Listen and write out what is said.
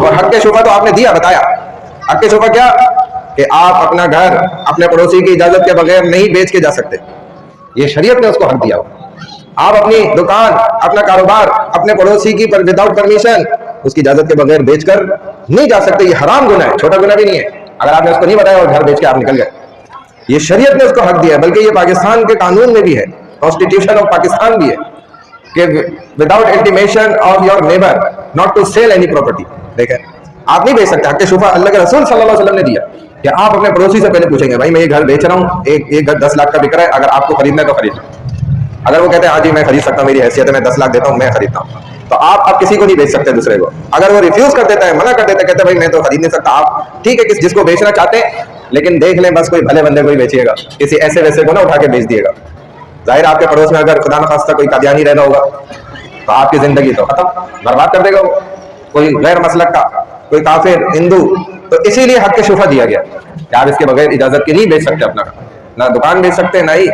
और हक शुफा तो आपने दिया, बताया। हक शुफा क्या कि आप अपना घर अपने पड़ोसी की इजाजत के बगैर नहीं बेच के जा सकते, ये शरीयत ने उसको हक दिया हो। आप अपनी दुकान, अपना कारोबार अपने पड़ोसी की पर विदाउट परमिशन, उसकी इजाजत के बगैर बेचकर नहीं जा सकते, ये हराम गुनाह है, छोटा गुनाह भी नहीं है। अगर आपने उसको नहीं बताया और घर बेच के आप निकल गए, ये शरीयत ने उसको हक दिया है। बल्कि ये पाकिस्तान के कानून में भी है, कॉन्स्टिट्यूशन ऑफ पाकिस्तान भी है कि without intimation of your neighbour not to sell any property. देखें, आप नहीं बेच सकते। हक शुफा अल्लाह के रसूल सल्लल्लाहु अलैहि वसल्लम ने दिया कि आप अपने पड़ोसी से पहले पूछेंगे, भाई मैं ये घर बेच रहा हूँ, एक घर 10 लाख का बिक रहा है, अगर आपको खरीदना है तो खरीद लो। अगर वो कहते हैं हाँ जी मैं खरीद सकता हूँ, मेरी हैसियत है, मैं 10 लाख देता हूँ, मैं खरीदता हूँ, तो आप अब किसी को नहीं बेच सकते दूसरे को। अगर वो रिफ्यूज कर देता है, मना कर देता है, कहते हैं भाई मैं तो खरीद नहीं सकता, आप ठीक है जिसको बेचना चाहते हैं, लेकिन देख लें बस कोई भले बंदे को ही बेचिएगा, किसी ऐसे वैसे को ना उठा के बेच दिएगा। जाहिर आपके पड़ोस में अगर खुदा न खास्ता कोई कादियानी रहना होगा तो आपकी जिंदगी तो खत्म, बर्बाद कर देगा वो, कोई गैर मसलक का, कोई काफिर, हिंदू। तो इसीलिए हक शुफा दिया गया कि आप इसके बगैर इजाजत के नहीं बेच सकते अपना, ना दुकान बेच सकते, ना ही